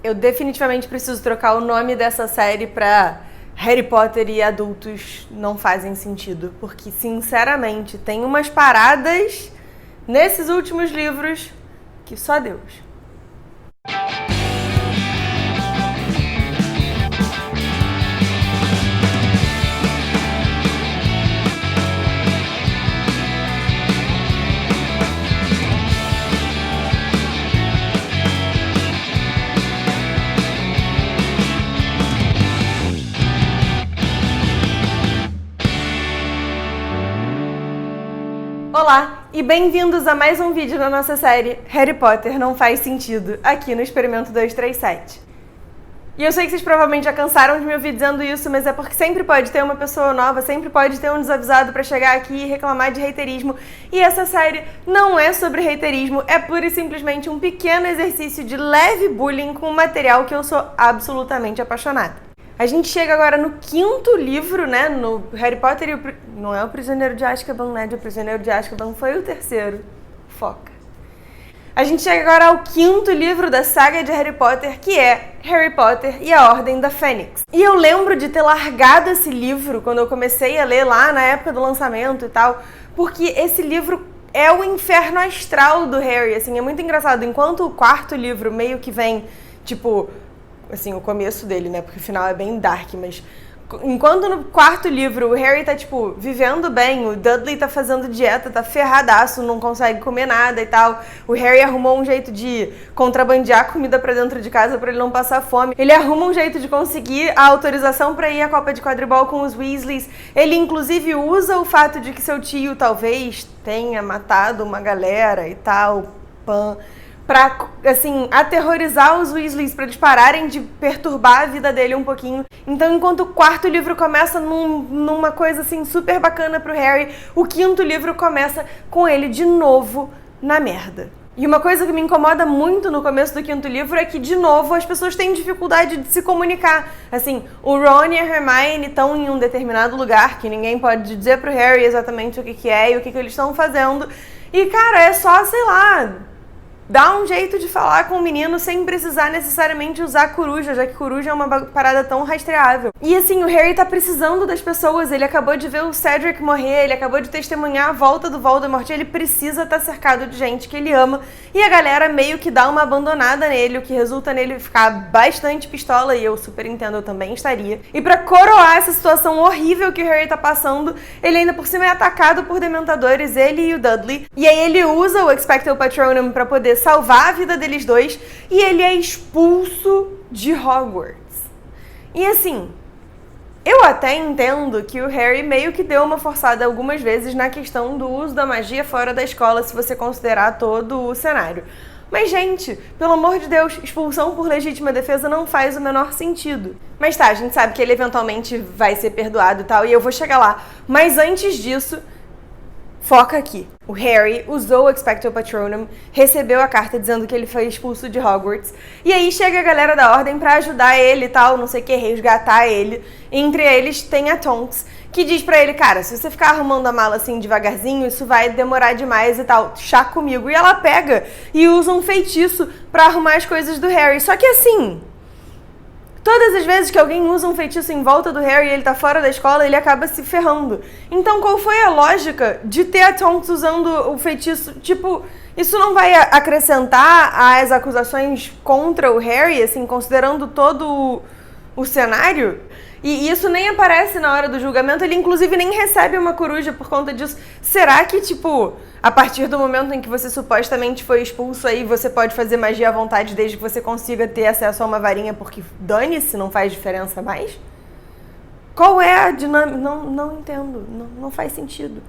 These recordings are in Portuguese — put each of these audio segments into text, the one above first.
eu definitivamente preciso trocar o nome dessa série pra Harry Potter e adultos não fazem sentido. Porque, sinceramente, tem umas paradas nesses últimos livros que só Deus. Olá e bem-vindos a mais um vídeo da nossa série Harry Potter Não Faz Sentido, aqui no Experimento 237. E eu sei que vocês provavelmente já cansaram de me ouvir dizendo isso, mas é porque sempre pode ter uma pessoa nova, sempre pode ter um desavisado pra chegar aqui e reclamar de haterismo. E essa série não é sobre haterismo, é pura e simplesmente um pequeno exercício de leve bullying com um material que eu sou absolutamente apaixonada. A gente chega agora no 5º livro, né, no Harry Potter e não é o Prisioneiro de Azkaban, né, o Prisioneiro de Azkaban foi o 3º. Foca. A gente chega agora ao 5º livro da saga de Harry Potter, que é Harry Potter e a Ordem da Fênix. E eu lembro de ter largado esse livro quando eu comecei a ler lá na época do lançamento e tal, porque esse livro é o inferno astral do Harry, assim, é muito engraçado. Enquanto o 4º livro meio que vem, tipo, assim, o começo dele, né, porque o final é bem dark, mas enquanto no 4º livro o Harry tá, tipo, vivendo bem, o Dudley tá fazendo dieta, tá ferradaço, não consegue comer nada e tal, o Harry arrumou um jeito de contrabandear comida pra dentro de casa pra ele não passar fome, ele arruma um jeito de conseguir a autorização pra ir à Copa de Quadribol com os Weasleys, ele inclusive usa o fato de que seu tio talvez tenha matado uma galera e tal, pra, assim, aterrorizar os Weasleys, pra eles pararem de perturbar a vida dele um pouquinho. Então, enquanto o 4º livro começa numa coisa, assim, super bacana pro Harry, o 5º livro começa com ele de novo na merda. E uma coisa que me incomoda muito no começo do 5º livro é que, de novo, as pessoas têm dificuldade de se comunicar. Assim, o Ron e a Hermione estão em um determinado lugar que ninguém pode dizer pro Harry exatamente o que é e o que eles estão fazendo. E, cara, é só, sei lá, dá um jeito de falar com o menino sem precisar necessariamente usar coruja, já que coruja é uma parada tão rastreável. E assim, o Harry tá precisando das pessoas, ele acabou de ver o Cedric morrer, ele acabou de testemunhar a volta do Voldemort, ele precisa estar cercado de gente que ele ama, e a galera meio que dá uma abandonada nele, o que resulta nele ficar bastante pistola, e eu super entendo, eu também estaria. E pra coroar essa situação horrível que o Harry tá passando, ele ainda por cima é atacado por dementadores, ele e o Dudley, e aí ele usa o Expecto Patronum pra poder salvar a vida deles dois, e ele é expulso de Hogwarts. E assim, eu até entendo que o Harry meio que deu uma forçada algumas vezes na questão do uso da magia fora da escola, se você considerar todo o cenário. Mas, gente, pelo amor de Deus, expulsão por legítima defesa não faz o menor sentido. Mas tá, a gente sabe que ele eventualmente vai ser perdoado e tal, e eu vou chegar lá. Mas antes disso, foca aqui. O Harry usou o Expecto Patronum, recebeu a carta dizendo que ele foi expulso de Hogwarts, e aí chega a galera da Ordem pra ajudar ele e tal, não sei o que, resgatar ele. Entre eles tem a Tonks, que diz pra ele, cara, se você ficar arrumando a mala assim devagarzinho, isso vai demorar demais e tal, chá comigo. E ela pega e usa um feitiço pra arrumar as coisas do Harry. Só que assim, todas as vezes que alguém usa um feitiço em volta do Harry e ele tá fora da escola, ele acaba se ferrando. Então, qual foi a lógica de ter a Tonks usando o feitiço? Tipo, isso não vai acrescentar às acusações contra o Harry, assim, considerando todo o cenário? E isso nem aparece na hora do julgamento, ele inclusive nem recebe uma coruja por conta disso. Será que, tipo, a partir do momento em que você supostamente foi expulso, aí você pode fazer magia à vontade desde que você consiga ter acesso a uma varinha, porque dane-se, não faz diferença mais? Qual é a dinâmica? Não entendo, não faz sentido.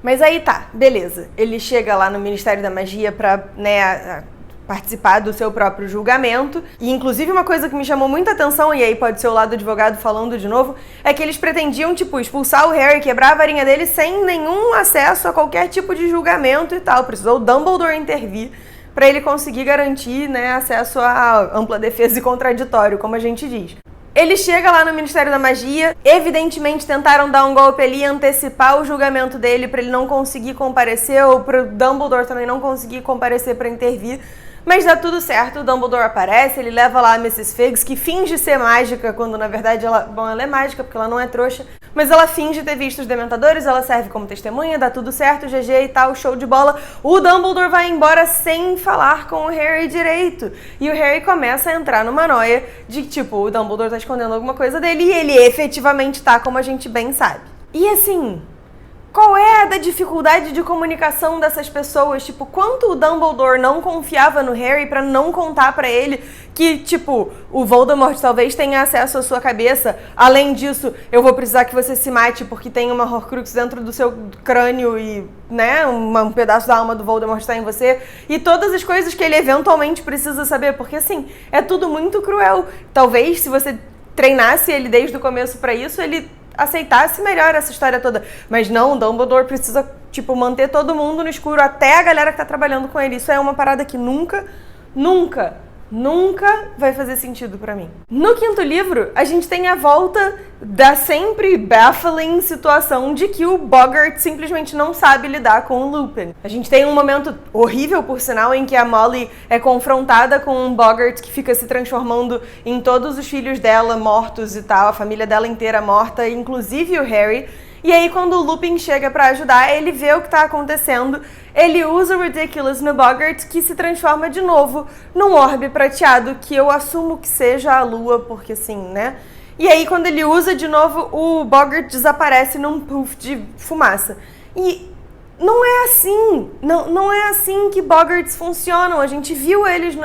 Mas aí tá, beleza. Ele chega lá no Ministério da Magia pra, né, participar do seu próprio julgamento. E inclusive uma coisa que me chamou muita atenção, e aí pode ser o lado do advogado falando de novo, é que eles pretendiam, tipo, expulsar o Harry, quebrar a varinha dele sem nenhum acesso a qualquer tipo de julgamento e tal. Precisou o Dumbledore intervir para ele conseguir garantir, né, acesso à ampla defesa e contraditório, como a gente diz. Ele chega lá no Ministério da Magia, evidentemente tentaram dar um golpe ali e antecipar o julgamento dele para ele não conseguir comparecer, ou para o Dumbledore também não conseguir comparecer para intervir. Mas dá tudo certo, o Dumbledore aparece, ele leva lá a Mrs. Figs, que finge ser mágica, quando na verdade ela é mágica, porque ela não é trouxa, mas ela finge ter visto os Dementadores, ela serve como testemunha, dá tudo certo, GG e tal, show de bola. O Dumbledore vai embora sem falar com o Harry direito. E o Harry começa a entrar numa noia de que, tipo, o Dumbledore tá escondendo alguma coisa dele e ele efetivamente tá, como a gente bem sabe. E assim, qual é a da dificuldade de comunicação dessas pessoas? Tipo, quanto o Dumbledore não confiava no Harry pra não contar pra ele que, tipo, o Voldemort talvez tenha acesso à sua cabeça. Além disso, eu vou precisar que você se mate porque tem uma Horcrux dentro do seu crânio e, né, um pedaço da alma do Voldemort está em você. E todas as coisas que ele eventualmente precisa saber, porque, assim, é tudo muito cruel. Talvez, se você treinasse ele desde o começo pra isso, ele aceitasse melhor essa história toda. Mas não, o Dumbledore precisa, tipo, manter todo mundo no escuro, até a galera que tá trabalhando com ele. Isso é uma parada que nunca vai fazer sentido pra mim. No quinto livro, a gente tem a volta da sempre baffling situação de que o Boggart simplesmente não sabe lidar com o Lupin. A gente tem um momento horrível, por sinal, em que a Molly é confrontada com um Boggart que fica se transformando em todos os filhos dela mortos e tal, a família dela inteira morta, inclusive o Harry. E aí, quando o Lupin chega pra ajudar, ele vê o que tá acontecendo, ele usa o Ridiculous no Boggart, que se transforma de novo num orbe prateado, que eu assumo que seja a lua, porque assim, né? E aí, quando ele usa de novo, o Boggart desaparece num puff de fumaça. E não é assim, não é assim que Boggarts funcionam. A gente viu eles no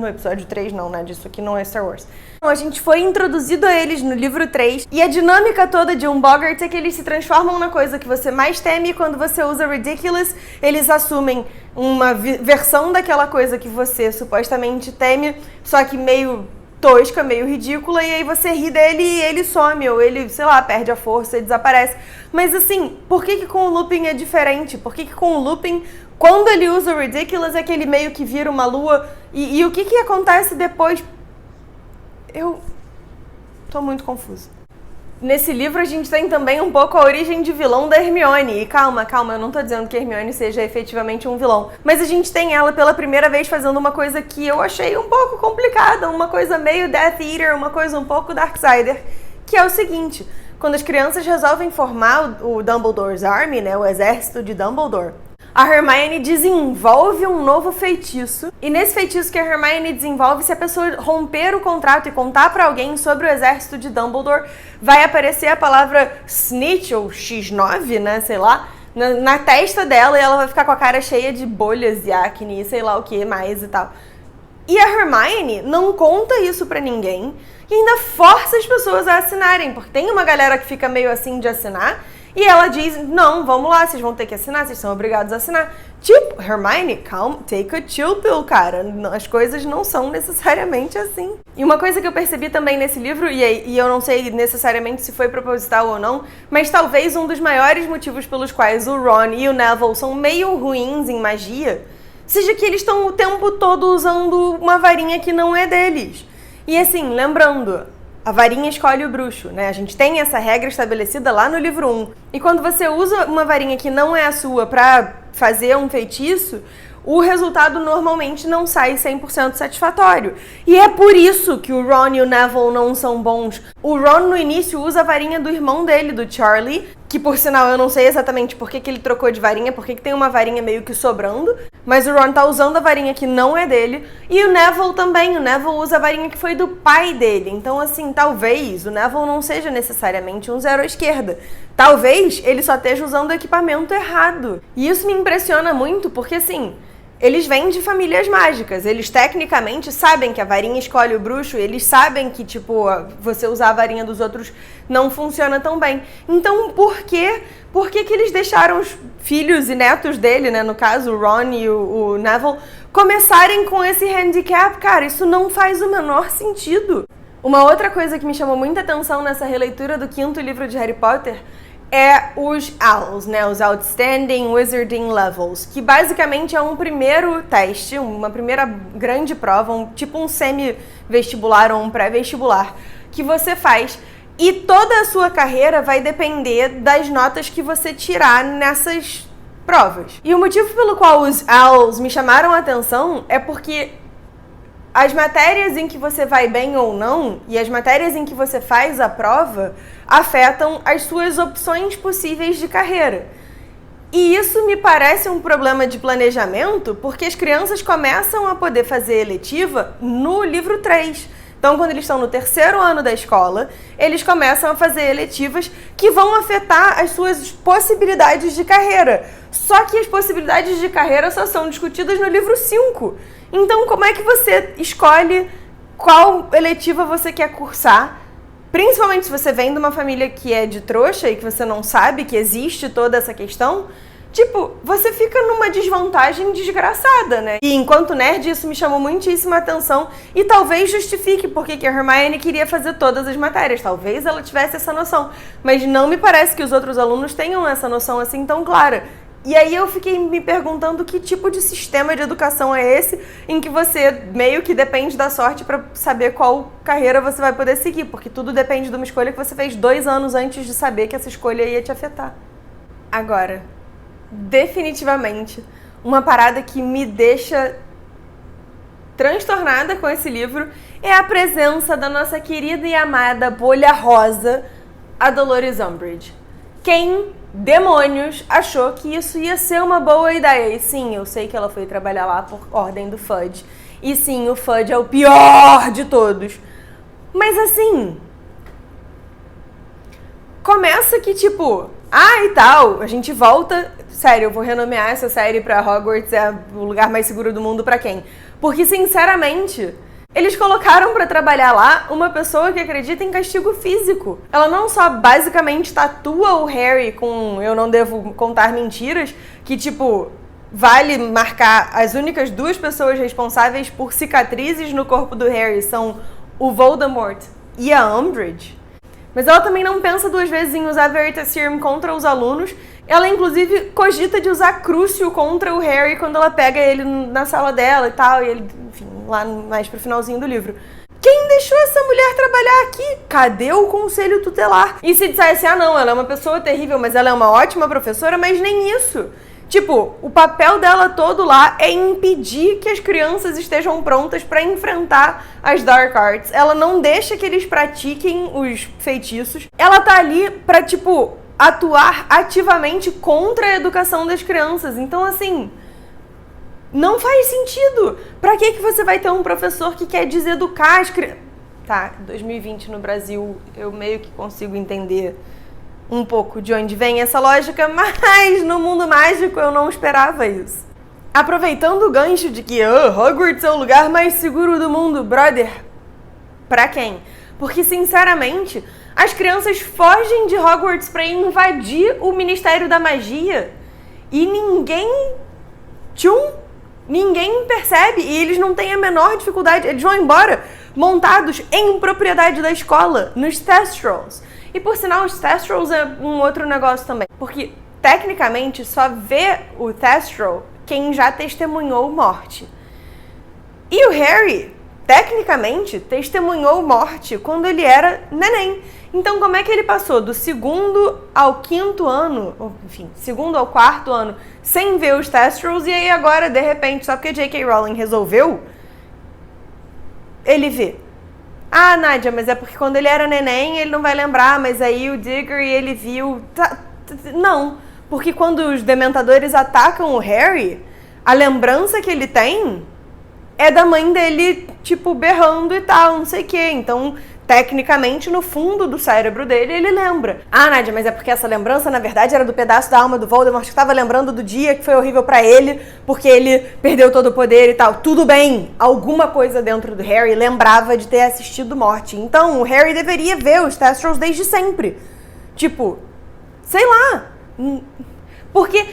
episódio 3, não, né? Disso aqui não é Star Wars. A gente foi introduzido a eles no livro 3, e a dinâmica toda de um Boggart é que eles se transformam na coisa que você mais teme, e quando você usa Ridiculous, eles assumem uma versão daquela coisa que você supostamente teme, só que meio tosca, meio ridícula, e aí você ri dele e ele some, ou ele, sei lá, perde a força e desaparece. Mas assim, por que com o Lupin é diferente? Por que com o Lupin, quando ele usa o Ridiculous, é que ele meio que vira uma lua? E o que acontece depois? Eu tô muito confusa. Nesse livro a gente tem também um pouco a origem de vilão da Hermione. E calma, eu não tô dizendo que a Hermione seja efetivamente um vilão. Mas a gente tem ela pela primeira vez fazendo uma coisa que eu achei um pouco complicada, uma coisa meio Death Eater, uma coisa um pouco Darksider, que é o seguinte: quando as crianças resolvem formar o Dumbledore's Army, né, o exército de Dumbledore, a Hermione desenvolve um novo feitiço, e nesse feitiço que a Hermione desenvolve, se a pessoa romper o contrato e contar pra alguém sobre o exército de Dumbledore, vai aparecer a palavra Snitch, ou X9, né, sei lá, na testa dela, e ela vai ficar com a cara cheia de bolhas e acne e sei lá o que mais e tal. E a Hermione não conta isso pra ninguém e ainda força as pessoas a assinarem, porque tem uma galera que fica meio assim de assinar, e ela diz, não, vamos lá, vocês vão ter que assinar, vocês são obrigados a assinar. Tipo, Hermione, calma, take a chill pill, cara. As coisas não são necessariamente assim. E uma coisa que eu percebi também nesse livro, e eu não sei necessariamente se foi proposital ou não, mas talvez um dos maiores motivos pelos quais o Ron e o Neville são meio ruins em magia, seja que eles estão o tempo todo usando uma varinha que não é deles. E assim, lembrando, a varinha escolhe o bruxo, né? A gente tem essa regra estabelecida lá no livro 1. E quando você usa uma varinha que não é a sua pra fazer um feitiço, o resultado normalmente não sai 100% satisfatório. E é por isso que o Ron e o Neville não são bons. O Ron, no início, usa a varinha do irmão dele, do Charlie, que, por sinal, eu não sei exatamente por que ele trocou de varinha, porque tem uma varinha meio que sobrando, mas o Ron tá usando a varinha que não é dele, e o Neville também. O Neville usa a varinha que foi do pai dele. Então, assim, talvez o Neville não seja necessariamente um zero à esquerda. Talvez ele só esteja usando o equipamento errado. E isso me impressiona muito, porque, assim, eles vêm de famílias mágicas, eles tecnicamente sabem que a varinha escolhe o bruxo, eles sabem que, tipo, você usar a varinha dos outros não funciona tão bem. Então, por que eles deixaram os filhos e netos dele, né, no caso, o Ron e o Neville, começarem com esse handicap? Cara, isso não faz o menor sentido. Uma outra coisa que me chamou muita atenção nessa releitura do quinto livro de Harry Potter é os ALLs, né, os Outstanding Wizarding Levels, que basicamente é um primeiro teste, uma primeira grande prova, tipo um semi-vestibular ou um pré-vestibular, que você faz, e toda a sua carreira vai depender das notas que você tirar nessas provas. E o motivo pelo qual os ALLs me chamaram a atenção é porque as matérias em que você vai bem ou não e as matérias em que você faz a prova afetam as suas opções possíveis de carreira. E isso me parece um problema de planejamento, porque as crianças começam a poder fazer eletiva no livro 3. Então, quando eles estão no 3º ano da escola, eles começam a fazer eletivas que vão afetar as suas possibilidades de carreira. Só que as possibilidades de carreira só são discutidas no livro 5. Então, como é que você escolhe qual eletiva você quer cursar? Principalmente se você vem de uma família que é de trouxa e que você não sabe que existe toda essa questão, tipo, você fica numa desvantagem desgraçada, né? E enquanto nerd, isso me chamou muitíssima atenção e talvez justifique porque que a Hermione queria fazer todas as matérias. Talvez ela tivesse essa noção, mas não me parece que os outros alunos tenham essa noção assim tão clara. E aí eu fiquei me perguntando que tipo de sistema de educação é esse em que você meio que depende da sorte para saber qual carreira você vai poder seguir, porque tudo depende de uma escolha que você fez 2 anos antes de saber que essa escolha ia te afetar. Agora, definitivamente, uma parada que me deixa transtornada com esse livro é a presença da nossa querida e amada bolha rosa, a Dolores Umbridge. Quem, demônios, achou que isso ia ser uma boa ideia? E sim, eu sei que ela foi trabalhar lá por ordem do Fudge. E sim, o Fudge é o pior de todos. Mas assim, começa que tipo, e tal, a gente volta. Sério, eu vou renomear essa série pra Hogwarts é o lugar mais seguro do mundo pra quem? Porque, sinceramente, eles colocaram pra trabalhar lá uma pessoa que acredita em castigo físico. Ela não só basicamente tatua o Harry com "eu não devo contar mentiras", que tipo, vale marcar as únicas 2 pessoas responsáveis por cicatrizes no corpo do Harry são o Voldemort e a Umbridge. Mas ela também não pensa 2 vezes em usar Veritaserum contra os alunos. Ela, inclusive, cogita de usar Crucio contra o Harry quando ela pega ele na sala dela e tal. E ele, enfim, lá mais pro finalzinho do livro. Quem deixou essa mulher trabalhar aqui? Cadê o conselho tutelar? E se dissesse, não, ela é uma pessoa terrível, mas ela é uma ótima professora, mas nem isso. Tipo, o papel dela todo lá é impedir que as crianças estejam prontas pra enfrentar as Dark Arts. Ela não deixa que eles pratiquem os feitiços. Ela tá ali pra, tipo, atuar ativamente contra a educação das crianças. Então, assim, não faz sentido. Pra que você vai ter um professor que quer deseducar as crianças? Tá, 2020 no Brasil, eu meio que consigo entender um pouco de onde vem essa lógica, mas no mundo mágico eu não esperava isso. Aproveitando o gancho de que Hogwarts é o lugar mais seguro do mundo, brother, pra quem? Porque, sinceramente, as crianças fogem de Hogwarts pra invadir o Ministério da Magia e ninguém percebe e eles não têm a menor dificuldade, eles vão embora montados em propriedade da escola, nos Thestrals. E por sinal, os Thestrals é um outro negócio também, porque tecnicamente só vê o Thestral quem já testemunhou morte. E o Harry, tecnicamente, testemunhou morte quando ele era neném. Então, como é que ele passou do 2º ao 5º ano, ou, enfim, 2º ao 4º ano, sem ver os Thestrals, e aí agora, de repente, só porque J.K. Rowling resolveu, ele vê. Nádia, mas é porque quando ele era neném, ele não vai lembrar, mas aí o Diggory, ele viu... Não, porque quando os Dementadores atacam o Harry, a lembrança que ele tem é da mãe dele, tipo, berrando e tal, não sei o quê. Então, tecnicamente, no fundo do cérebro dele, ele lembra. Nádia, mas é porque essa lembrança, na verdade, era do pedaço da alma do Voldemort que estava lembrando do dia que foi horrível pra ele, porque ele perdeu todo o poder e tal. Tudo bem, alguma coisa dentro do Harry lembrava de ter assistido morte. Então, o Harry deveria ver os Thestrals desde sempre. Tipo, sei lá. Porque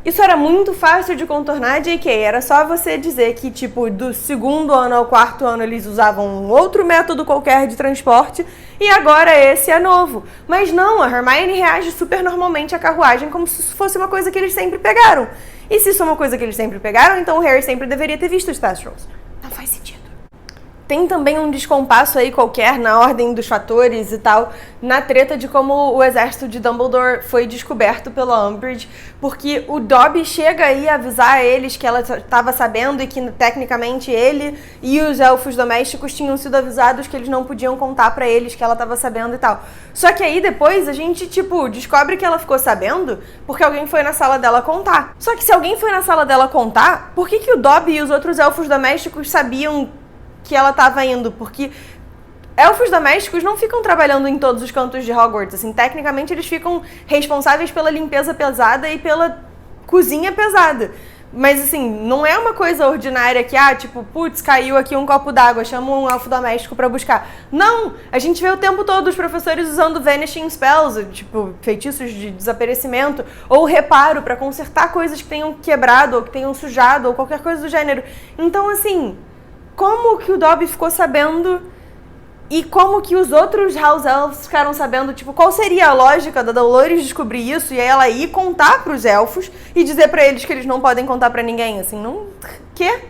isso era muito fácil de contornar, JK. Era só você dizer que, tipo, do 2º ano ao 4º ano eles usavam um outro método qualquer de transporte e agora esse é novo. Mas não, a Hermione reage super normalmente à carruagem como se isso fosse uma coisa que eles sempre pegaram. E se isso é uma coisa que eles sempre pegaram, então o Harry sempre deveria ter visto os Thestrals. Não faz sentido. tem também um descompasso aí qualquer na ordem dos fatores e tal, na treta de como o exército de Dumbledore foi descoberto pela Umbridge, porque o Dobby chega aí a avisar eles que ela estava sabendo e que tecnicamente ele e os elfos domésticos tinham sido avisados que eles não podiam contar pra eles que ela estava sabendo e tal. Só que aí depois a gente, descobre que ela ficou sabendo porque alguém foi na sala dela contar. Só que se alguém foi na sala dela contar, por que o Dobby e os outros elfos domésticos sabiam que ela estava indo? Porque elfos domésticos não ficam trabalhando em todos os cantos de Hogwarts, assim, tecnicamente eles ficam responsáveis pela limpeza pesada e pela cozinha pesada. Mas, assim, não é uma coisa ordinária que, putz, caiu aqui um copo d'água, chama um elfo doméstico pra buscar. Não! A gente vê o tempo todo os professores usando vanishing spells, feitiços de desaparecimento, ou reparo pra consertar coisas que tenham quebrado, ou que tenham sujado, ou qualquer coisa do gênero. Então, assim, como que o Dobby ficou sabendo e como que os outros House Elves ficaram sabendo, qual seria a lógica da Dolores descobrir isso e aí ela ir contar pros elfos e dizer pra eles que eles não podem contar pra ninguém, assim, não... Quê?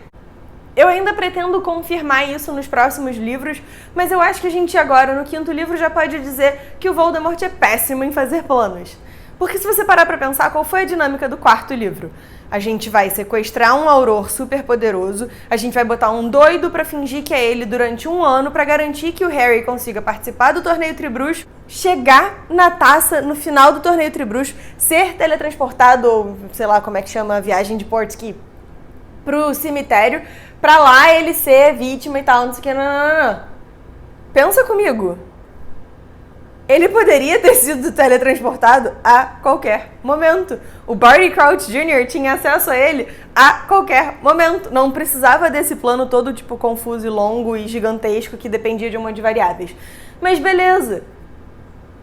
Eu ainda pretendo confirmar isso nos próximos livros, mas eu acho que a gente agora, no 5º livro, já pode dizer que o Voldemort é péssimo em fazer planos. Porque se você parar pra pensar, qual foi a dinâmica do 4º livro? A gente vai sequestrar um Auror super poderoso, a gente vai botar um doido pra fingir que é ele durante 1 ano pra garantir que o Harry consiga participar do torneio Tribruxo, chegar na taça no final do torneio Tribruxo, ser teletransportado, ou sei lá como é que chama a viagem de Portskey, pro cemitério, pra lá ele ser vítima e tal, não sei o que, não. Pensa comigo. Ele poderia ter sido teletransportado a qualquer momento. O Barty Crouch Jr. tinha acesso a ele a qualquer momento. Não precisava desse plano todo, confuso e longo e gigantesco que dependia de um monte de variáveis. Mas beleza.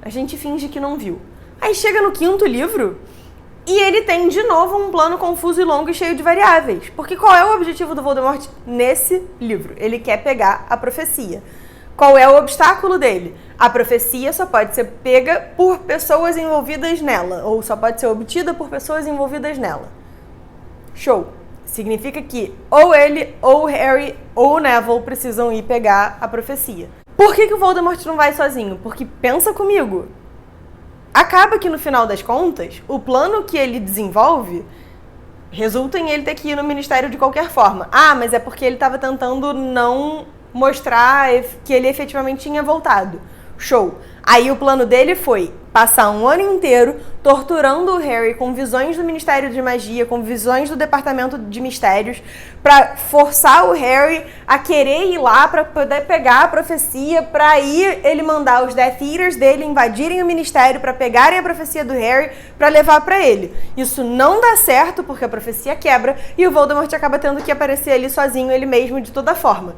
A gente finge que não viu. Aí chega no 5º livro e ele tem de novo um plano confuso e longo e cheio de variáveis. Porque qual é o objetivo do Voldemort nesse livro? Ele quer pegar a profecia. Qual é o obstáculo dele? A profecia só pode ser pega por pessoas envolvidas nela, ou só pode ser obtida por pessoas envolvidas nela. Show! Significa que ou ele, ou o Harry, ou o Neville precisam ir pegar a profecia. Por que o Voldemort não vai sozinho? Porque, pensa comigo, acaba que no final das contas, o plano que ele desenvolve resulta em ele ter que ir no ministério de qualquer forma. Mas é porque ele estava tentando não mostrar que ele efetivamente tinha voltado. Show! Aí o plano dele foi passar 1 ano inteiro torturando o Harry com visões do Ministério de Magia, com visões do Departamento de Mistérios, pra forçar o Harry a querer ir lá pra poder pegar a profecia, pra aí ele mandar os Death Eaters dele invadirem o Ministério pra pegarem a profecia do Harry pra levar pra ele. Isso não dá certo porque a profecia quebra e o Voldemort acaba tendo que aparecer ali sozinho, ele mesmo, de toda forma.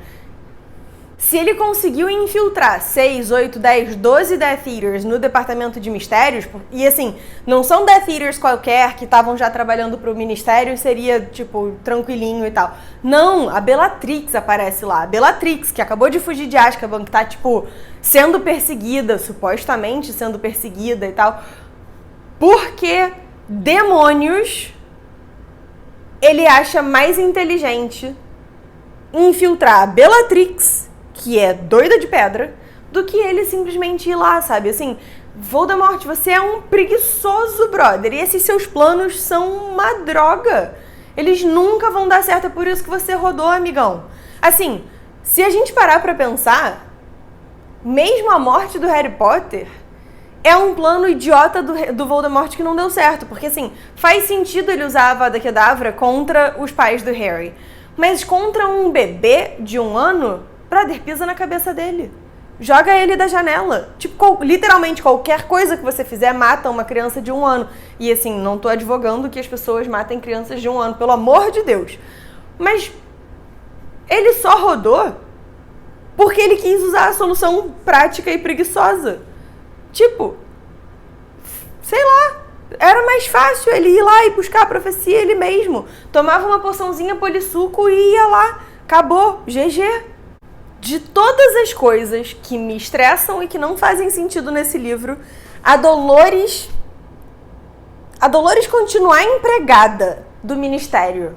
Se ele conseguiu infiltrar 6, 8, 10, 12 Death Eaters no Departamento de Mistérios, e assim, não são Death Eaters qualquer que estavam já trabalhando pro Ministério e seria, tranquilinho e tal. Não, a Bellatrix aparece lá. A Bellatrix, que acabou de fugir de Azkaban, que tá, sendo perseguida, supostamente sendo perseguida e tal. Porque demônios ele acha mais inteligente infiltrar a Bellatrix, que é doida de pedra, do que ele simplesmente ir lá, sabe? Assim, Voldemort, você é um preguiçoso, brother. E esses seus planos são uma droga. Eles nunca vão dar certo, é por isso que você rodou, amigão. Assim, se a gente parar pra pensar, mesmo a morte do Harry Potter é um plano idiota do Voldemort que não deu certo. Porque, assim, faz sentido ele usar a Avada Kedavra contra os pais do Harry. Mas contra um bebê de 1 ano, brother, pisa na cabeça dele. Joga ele da janela. Literalmente, qualquer coisa que você fizer mata uma criança de 1 ano. E assim, não tô advogando que as pessoas matem crianças de 1 ano, pelo amor de Deus. Mas ele só rodou porque ele quis usar a solução prática e preguiçosa. Sei lá. Era mais fácil ele ir lá e buscar a profecia ele mesmo. Tomava uma poçãozinha polissuco e ia lá. Acabou. GG. De todas as coisas que me estressam e que não fazem sentido nesse livro, a Dolores continuar empregada do Ministério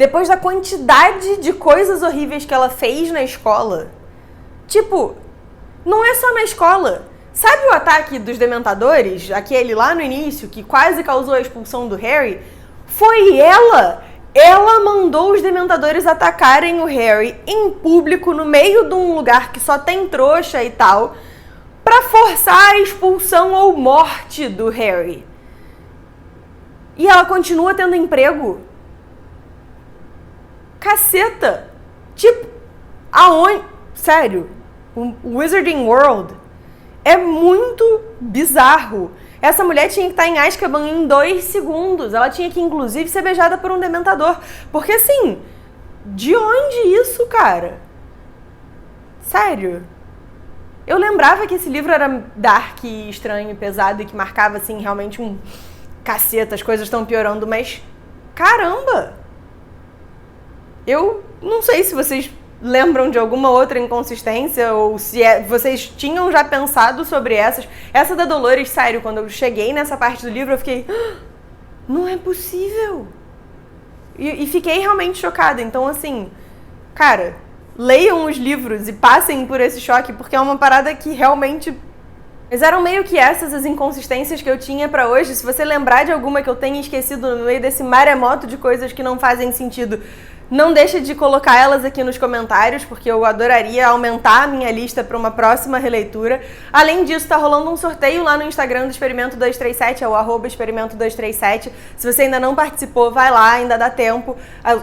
Depois da quantidade de coisas horríveis que ela fez na escola. Tipo, não é só na escola. Sabe o ataque dos Dementadores? Aquele lá no início, que quase causou a expulsão do Harry? Foi ela! Ela mandou os Dementadores atacarem o Harry em público, no meio de um lugar que só tem trouxa e tal, pra forçar a expulsão ou morte do Harry. E ela continua tendo emprego. Caceta! Tipo, aonde... Sério, o Wizarding World é muito bizarro. Essa mulher tinha que estar em Azkaban em 2 segundos. Ela tinha que, inclusive, ser beijada por um dementador. Porque, assim, de onde isso, cara? Sério. Eu lembrava que esse livro era dark, estranho, pesado e que marcava, assim, realmente um... Caceta, as coisas estão piorando, mas... Caramba! Eu não sei se vocês lembram de alguma outra inconsistência ou se vocês tinham já pensado sobre essas. Essa da Dolores, sério, quando eu cheguei nessa parte do livro, eu fiquei... Não é possível! E fiquei realmente chocada. Então, assim, cara, leiam os livros e passem por esse choque, porque é uma parada que realmente... Mas eram meio que essas as inconsistências que eu tinha pra hoje. Se você lembrar de alguma que eu tenha esquecido no meio desse maremoto de coisas que não fazem sentido, não deixe de colocar elas aqui nos comentários, porque eu adoraria aumentar a minha lista para uma próxima releitura. Além disso, tá rolando um sorteio lá no Instagram do Experimento 237, é o @experimento237. Se você ainda não participou, vai lá, ainda dá tempo.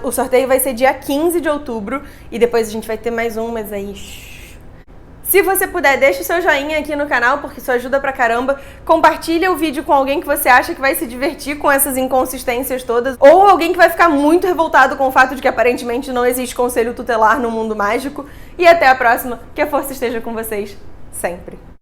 O sorteio vai ser dia 15 de outubro e depois a gente vai ter mais um, mas aí... Se você puder, deixa o seu joinha aqui no canal, porque isso ajuda pra caramba. Compartilha o vídeo com alguém que você acha que vai se divertir com essas inconsistências todas. Ou alguém que vai ficar muito revoltado com o fato de que aparentemente não existe conselho tutelar no mundo mágico. E até a próxima. Que a força esteja com vocês sempre.